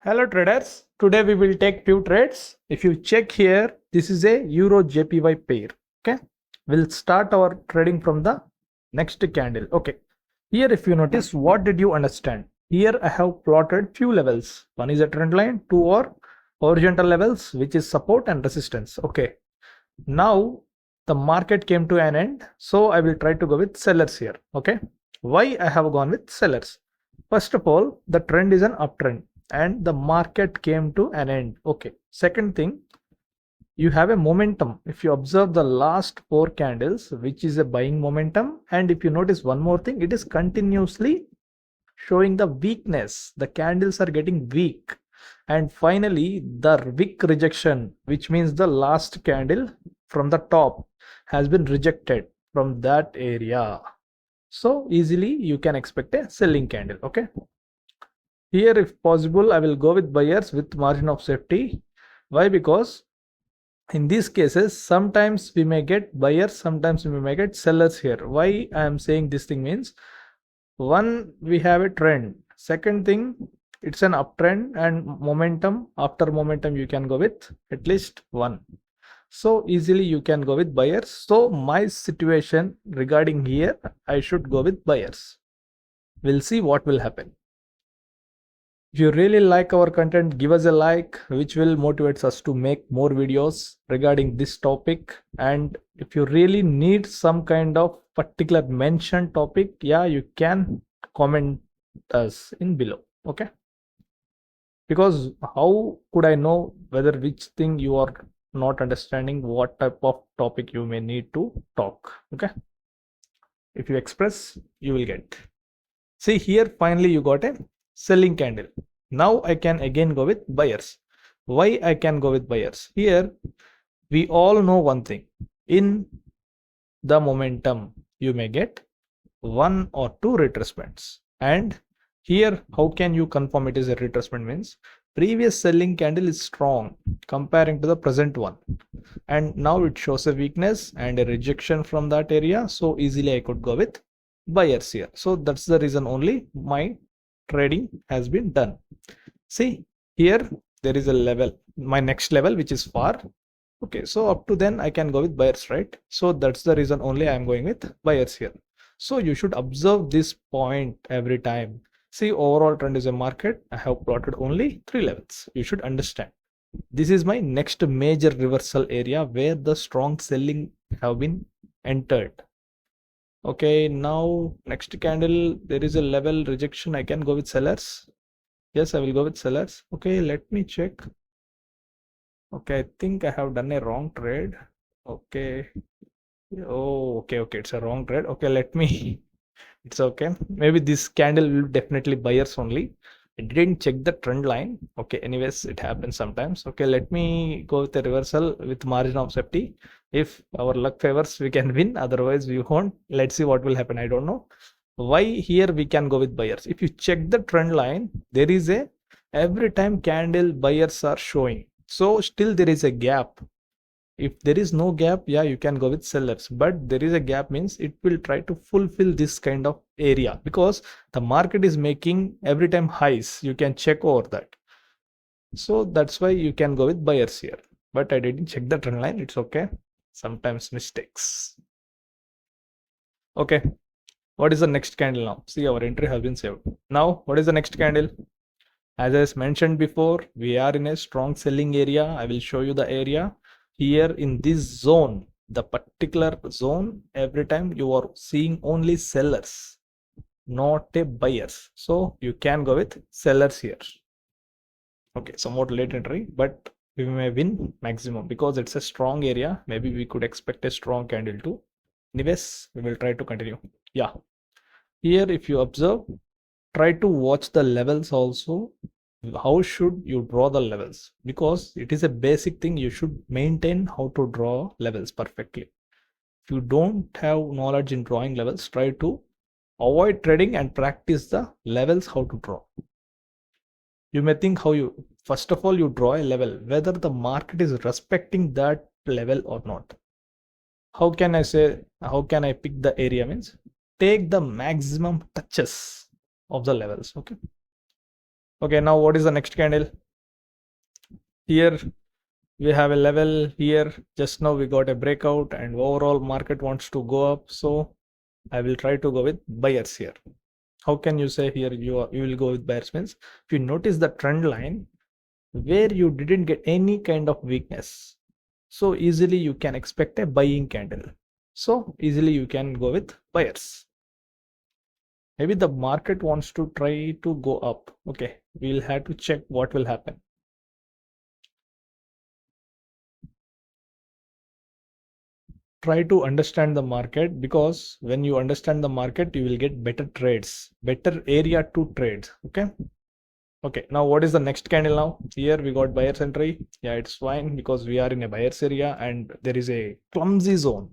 Hello traders, today we will take few trades. If you check here, this is a Euro JPY pair. Okay, we'll start our trading from the next candle. Okay, here if you notice, what did you understand? Here I have plotted few levels. One is a trend line, two are horizontal levels, which is support and resistance. Okay, now the market came to an end, so I will try to go with sellers here. Okay, why I have gone with sellers? First of all, the trend is an uptrend and the market came to an end. Okay, second thing, you have a momentum. If you observe the last 4 candles, which is a buying momentum, and if you notice one more thing, it is continuously showing the weakness. The candles are getting weak, and finally the wick rejection, which means the last candle from the top has been rejected from that area. So easily you can expect a selling candle. Okay, here if possible I will go with buyers with margin of safety. Why? Because in these cases sometimes we may get buyers, sometimes we may get sellers here. Why I am saying this thing means, one, we have a trend. Second thing, it's an uptrend and momentum. After momentum you can go with at least one, so easily you can go with buyers. So my situation regarding here, I should go with buyers. We'll see what will happen. If you really like our content, give us a like, which will motivate us to make more videos regarding this topic. And if you really need some kind of particular mentioned topic, yeah, you can comment us in below. Okay, because how could I know whether which thing you are not understanding, what type of topic you may need to talk? Okay, if you express, you will get. See here, finally you got a selling candle. Now I can again go with buyers. Why I can go with buyers? Here we all know one thing, in the momentum you may get 1 or 2 retracements, and here how can you confirm it is a retracement? Means previous selling candle is strong comparing to the present one, and now it shows a weakness and a rejection from that area, so easily I could go with buyers here. So that's the reason only my trading has been done. See here, there is a level, my next level, which is far. Okay, so up to then I can go with buyers, right? So that's the reason only I am going with buyers here. So you should observe this point every time. See, overall trend is a market. I have plotted only 3 levels. You should understand. This is my next major reversal area where the strong selling have been entered. Okay, now next candle, there is a level rejection. I can go with sellers. Yes, I will go with sellers. Okay, let me check. Okay, I think I have done a wrong trade. Okay. Oh, okay, it's a wrong trade. Okay, let me it's okay, maybe this candle will definitely buyers only. I didn't check the trend line. Okay, anyways, it happens sometimes. Okay, let me go with a reversal with margin of safety. If our luck favors, we can win, otherwise we won't. Let's see what will happen. I don't know why here we can go with buyers. If you check the trend line, there is a every time candle buyers are showing, so still there is a gap. If there is no gap, yeah, you can go with sellers, but there is a gap means it will try to fulfill this kind of area, because the market is making every time highs. You can check over that, so that's why you can go with buyers here. But I didn't check the trend line. It's okay, sometimes mistakes. Okay, what is the next candle now? See, our entry has been saved. Now what is the next candle? As I mentioned before, we are in a strong selling area. I will show you the area. Here in this zone, the particular zone, every time you are seeing only sellers, not a buyers. So you can go with sellers here. Okay, somewhat late entry, but we may win maximum because it's a strong area. Maybe we could expect a strong candle too. Anyways, we will try to continue. Yeah, here if you observe, try to watch the levels also. How should you draw the levels? Because it is a basic thing. You should maintain how to draw levels perfectly. If you don't have knowledge in drawing levels, try to avoid trading and practice the levels, how to draw. You may think how you, first of all, you draw a level, whether the market is respecting that level or not. How can I say, how can I pick the area? Means take the maximum touches of the levels. Okay, Okay, now what is the next candle? Here we have a level. Here just now we got a breakout and overall market wants to go up, so I will try to go with buyers here. How can you say here you will go with buyers? Means if you notice the trend line where you didn't get any kind of weakness, so easily you can expect a buying candle, so easily you can go with buyers. Maybe the market wants to try to go up. Okay, we'll have to check what will happen. Try to understand the market, because when you understand the market you will get better trades, better area to trade. Okay, now what is the next candle? Now here we got buyers entry. Yeah, it's fine because we are in a buyers area and there is a clumsy zone.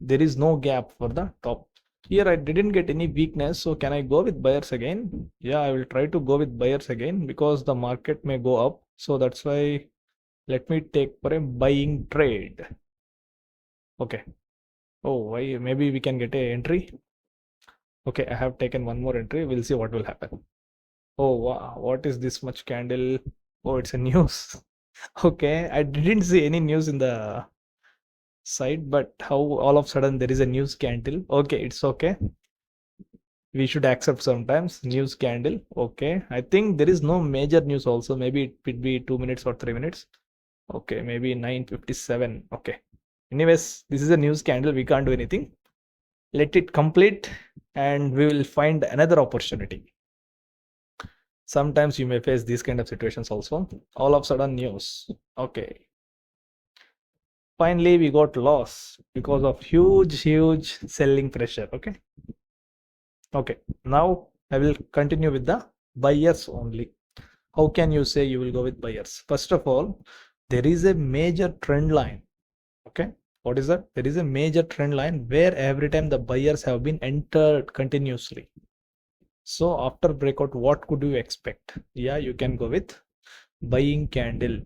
There is no gap for the top. Here I didn't get any weakness, so can I go with buyers again? Yeah, I will try to go with buyers again because the market may go up, so that's why let me take for a buying trade. Okay, oh, why, maybe we can get a entry. Okay, I have taken one more entry. We'll see what will happen. Oh wow, what is this much candle? Oh, it's a news. Okay, I didn't see any news in the site, but how all of a sudden there is a news candle? Okay, it's okay. We should accept sometimes news candle. Okay, I think there is no major news also. Maybe it could be 2 minutes or 3 minutes. Okay, maybe 9:57. Okay. Anyways, this is a news candle. We can't do anything. Let it complete and we will find another opportunity. Sometimes you may face these kind of situations also. All of a sudden news. Okay. Finally, we got loss because of huge selling pressure. Okay. Now I will continue with the buyers only. How can you say you will go with buyers? First of all, there is a major trend line. Okay. What is that? There is a major trend line where every time the buyers have been entered continuously. So after breakout, what could you expect? Yeah, you can go with buying candle.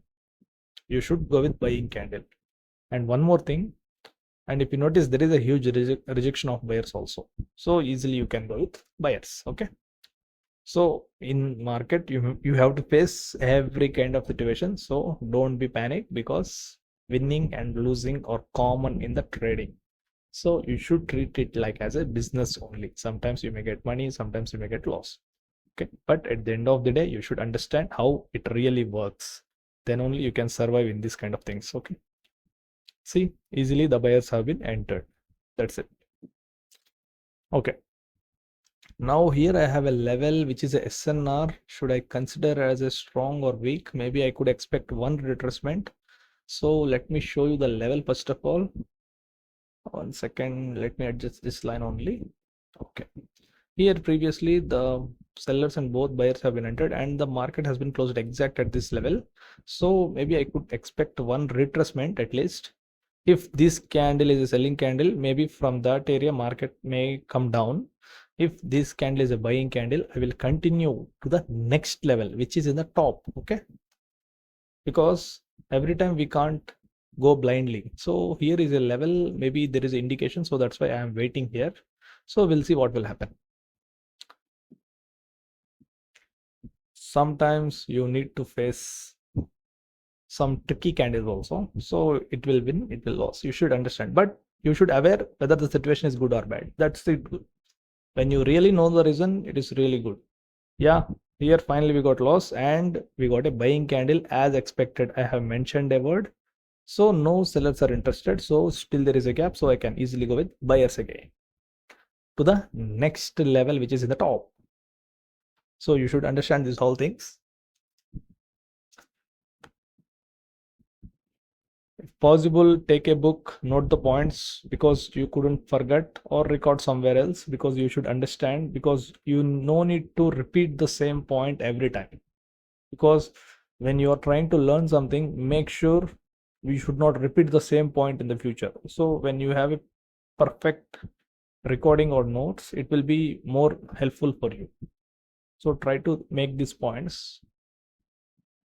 You should go with buying candle. And one more thing, and if you notice, there is a huge rejection of buyers also, so easily you can go with buyers. Okay, so in market you have to face every kind of situation, so don't be panic, because winning and losing are common in the trading. So you should treat it like as a business only. Sometimes you may get money, sometimes you may get loss. Okay, but at the end of the day you should understand how it really works, then only you can survive in this kind of things. Okay, see, easily the buyers have been entered. That's it. Okay, now here I have a level which is a SNR. Should I consider as a strong or weak? Maybe I could expect one retracement. So let me show you the level first of all. 1 second, let me adjust this line only. Okay, here previously the sellers and both buyers have been entered and the market has been closed exact at this level. So maybe I could expect one retracement at least. If this candle is a selling candle, maybe from that area market may come down. If this candle is a buying candle, I will continue to the next level, which is in the top. Okay, because every time we can't go blindly. So here is a level, maybe there is an indication, so that's why I am waiting here. So we'll see what will happen. Sometimes you need to face some tricky candles also, so it will win, it will lose. You should understand, but you should aware whether the situation is good or bad. That's it. When you really know the reason, it is really good. Yeah, here finally we got loss and we got a buying candle as expected. I have mentioned a word, so no sellers are interested, so still there is a gap, so I can easily go with buyers again to the next level, which is in the top. So you should understand these whole things. If possible, take a book, note the points, because you couldn't forget, or record somewhere else, because you should understand, because you no need to repeat the same point every time. Because when you are trying to learn something, make sure you should not repeat the same point in the future. So when you have a perfect recording or notes, it will be more helpful for you. So try to make these points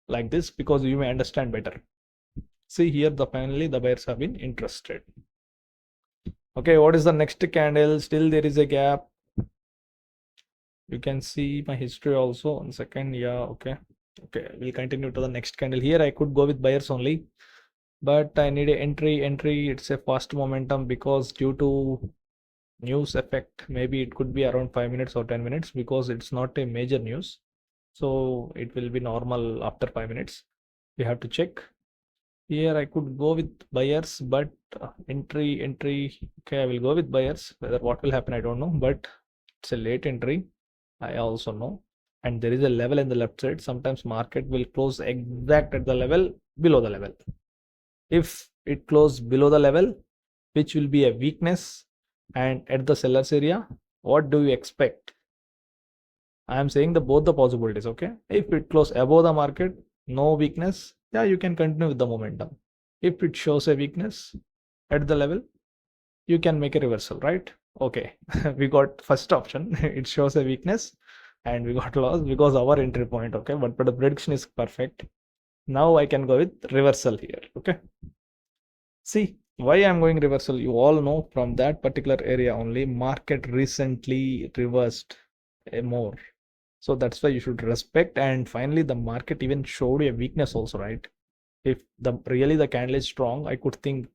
like this, because you may understand better. See here, finally the buyers have been interested. Okay, what is the next candle? Still there is a gap. You can see my history also. 1 second. Yeah, okay. Okay, we'll continue to the next candle. Here I could go with buyers only, but I need a entry. It's a fast momentum because due to news effect, maybe it could be around 5 minutes or 10 minutes because it's not a major news. So it will be normal after 5 minutes. We have to check. Here I could go with buyers, but entry. Okay, I will go with buyers. Whether what will happen, I don't know, but it's a late entry. I also know. And there is a level in the left side. Sometimes market will close exact at the level below the level. If it closes below the level, which will be a weakness, and at the sellers area, what do you expect? I am saying the both the possibilities. Okay, if it close above the market, no weakness, yeah, you can continue with the momentum. If it shows a weakness at the level, you can make a reversal, right? Okay, we got first option. It shows a weakness and we got lost because our entry point. Okay, but the prediction is perfect. Now I can go with reversal here. Okay, see why I'm going reversal. You all know from that particular area only market recently reversed a more, so that's why you should respect. And finally the market even showed a weakness also, right? If the really the candle is strong, I could think,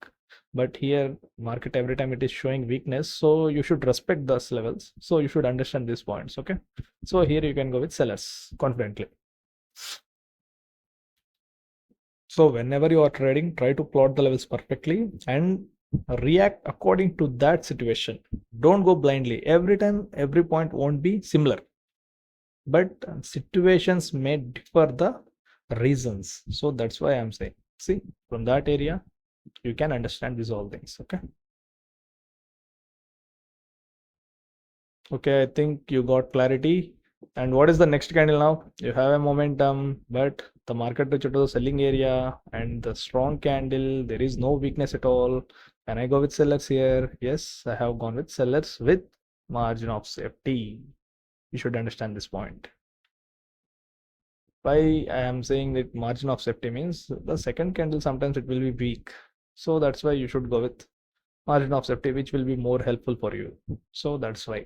but here market every time it is showing weakness, so you should respect those levels. So you should understand these points. Okay, so here you can go with sellers confidently. So whenever you are trading, try to plot the levels perfectly and react according to that situation. Don't go blindly. Every time every point won't be similar, but situations may differ the reasons. So that's why I'm saying, see, from that area you can understand these all things. Okay, I think you got clarity. And what is the next candle now? You have a momentum, but the market reached to the selling area and the strong candle, there is no weakness at all. Can I go with sellers here? Yes, I have gone with sellers with margin of safety. You should understand this point. Why I am saying that margin of safety means the second candle sometimes it will be weak. So that's why you should go with margin of safety, which will be more helpful for you. So that's why.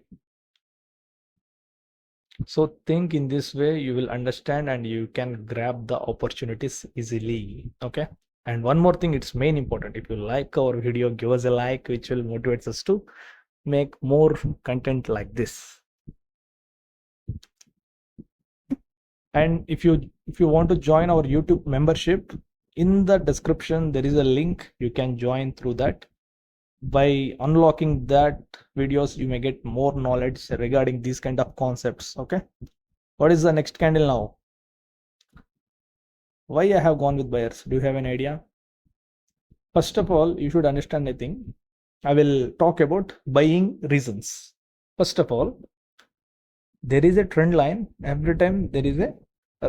So think in this way, you will understand and you can grab the opportunities easily. Okay. And one more thing, it's main important. If you like our video, give us a like, which will motivate us to make more content like this. And if you want to join our YouTube membership, in the description there is a link. You can join through that. By unlocking that videos, you may get more knowledge regarding these kind of concepts. Okay, what is the next candle now? Why I have gone with buyers? Do you have an idea? First of all, you should understand a thing. I will talk about buying reasons. First of all, there is a trend line. Every time there is a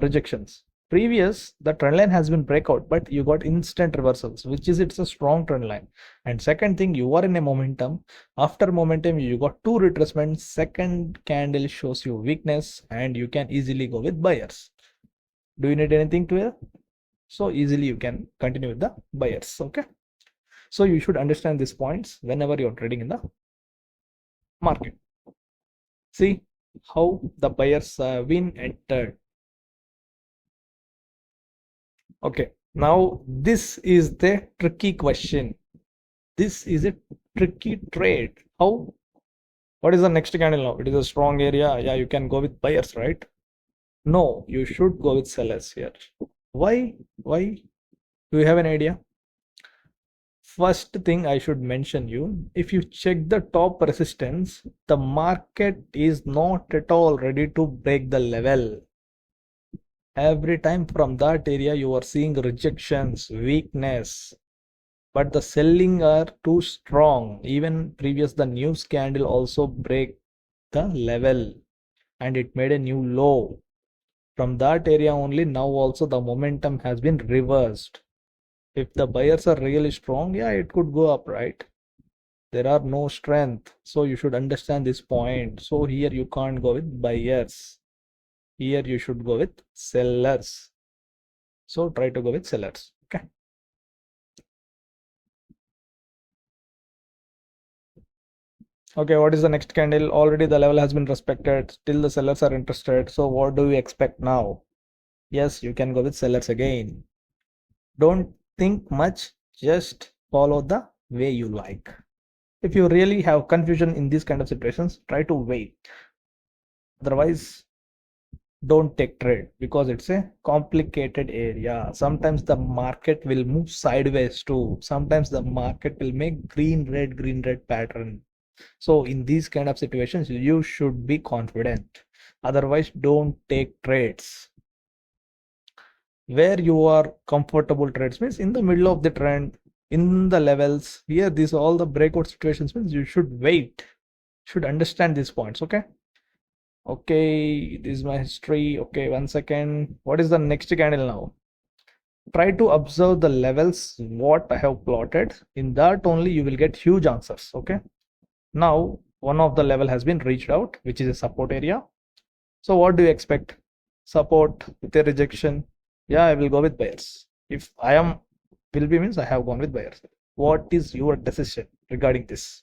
rejections. Previous the trend line has been breakout, but you got instant reversals, which is it's a strong trend line. And second thing, you are in a momentum. After momentum, you got two retracements. Second candle shows you weakness, and you can easily go with buyers. Do you need anything to it? So easily you can continue with the buyers. Okay, so you should understand these points whenever you're trading in the market. See how the buyers have been entered. Okay, now this is the tricky question. This is a tricky trade. How? What is the next candle now? It is a strong area. Yeah, you can go with buyers, right? No, you should go with sellers here. Why? Why? Do you have an idea? First thing I should mention you, if you check the top resistance, the market is not at all ready to break the level. Every time from that area you are seeing rejections, weakness, but the selling are too strong. Even previous the news candle also break the level and it made a new low. From that area only now also the momentum has been reversed. If the buyers are really strong, yeah, it could go up, right? There are no strength, so you should understand this point. So here you can't go with buyers, here you should go with sellers. So try to go with sellers. Okay, Okay, what is the next candle? Already the level has been respected. Still the sellers are interested. So what do we expect now? Yes, you can go with sellers again. Don't think much. Just follow the way you like. If you really have confusion in these kind of situations, try to wait. Otherwise, don't take trade because it's a complicated area. Sometimes the market will move sideways too. Sometimes the market will make green red pattern. So in these kind of situations, you should be confident. Otherwise, don't take trades. Where you are comfortable trades means in the middle of the trend, in the levels. Here, these all the breakout situations means you should wait. Should understand these points. Okay. Okay, this is my history. Okay, 1 second. What is the next candle now? Try to observe the levels what I have plotted. In that only you will get huge answers. Okay. Now one of the level has been reached out, which is a support area. So what do you expect? Support with a rejection. Yeah, I will go with buyers. If I am will be means I have gone with buyers. What is your decision regarding this?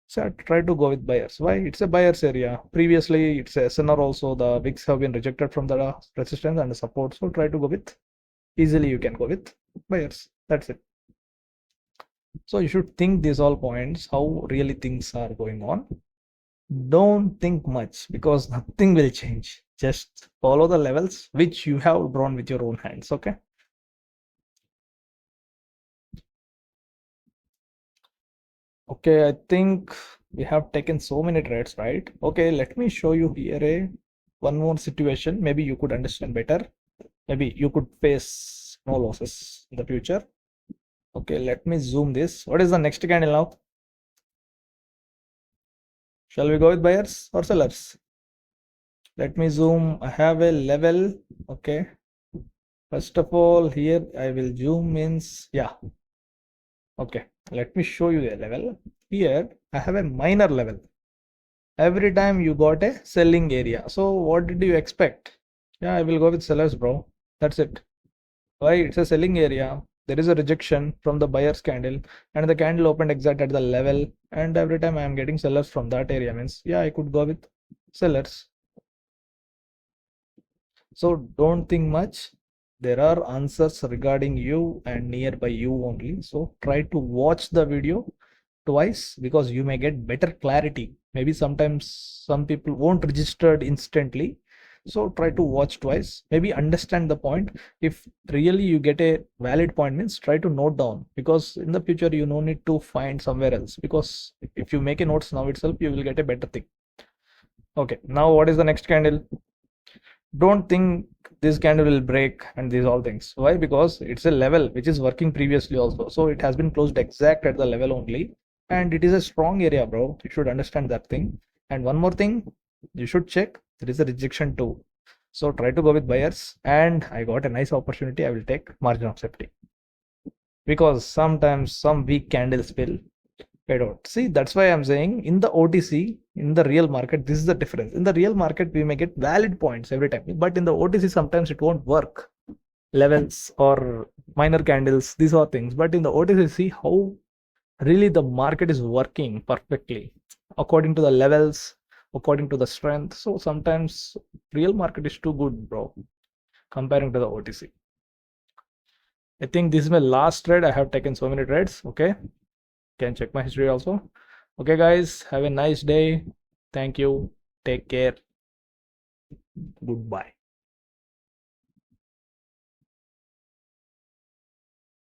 So I try to go with buyers. Why? It's a buyers area. Previously, it's a SNR also. The wicks have been rejected from the resistance and the support. So try to go with easily. You can go with buyers. That's it. So you should think these all points, how really things are going on. Don't think much because nothing will change. Just follow the levels which you have drawn with your own hands. Okay. Okay, I think we have taken so many trades, right? Okay, let me show you here one more situation. Maybe you could understand better. Maybe you could face no losses in the future. Okay, let me zoom this. What is the next candle now? Shall we go with buyers or sellers? Let me zoom. I have a level. Okay. First of all, here I will zoom means, yeah. Okay, let me show you the level. Here I have a minor level. Every time you got a selling area. So what did you expect? Yeah, I will go with sellers, bro. That's it. Why? It's a selling area. There is a rejection from the buyer's candle, and the candle opened exact at the level. And every time I am getting sellers from that area means, yeah, I could go with sellers. So don't think much. There are answers regarding you and nearby you only. So try to watch the video twice because you may get better clarity. Maybe sometimes some people won't register instantly. So try to watch twice. Maybe understand the point. If really you get a valid point means try to note down because in the future you no need to find somewhere else because if you make a notes now itself you will get a better thing. Okay, now what is the next candle? Don't think this candle will break and these all things. Why? Because it's a level which is working previously also. So it has been closed exact at the level only. And it is a strong area, bro. You should understand that thing. And one more thing, you should check. There is a rejection too. So try to go with buyers. And I got a nice opportunity. I will take margin of safety. Because sometimes some weak candles will paid out. See, that's why I'm saying in the OTC, in the real market, this is the difference. In the real market, we may get valid points every time, but in the OTC, sometimes it won't work. Levels or minor candles, these are things. But in the OTC, see how really the market is working perfectly according to the levels, according to the strength. So sometimes real market is too good, bro, comparing to the OTC. I think this is my last trade. I have taken so many trades. Okay. Can check my history also. Okay guys, have a nice day. Thank you. Take care. Goodbye.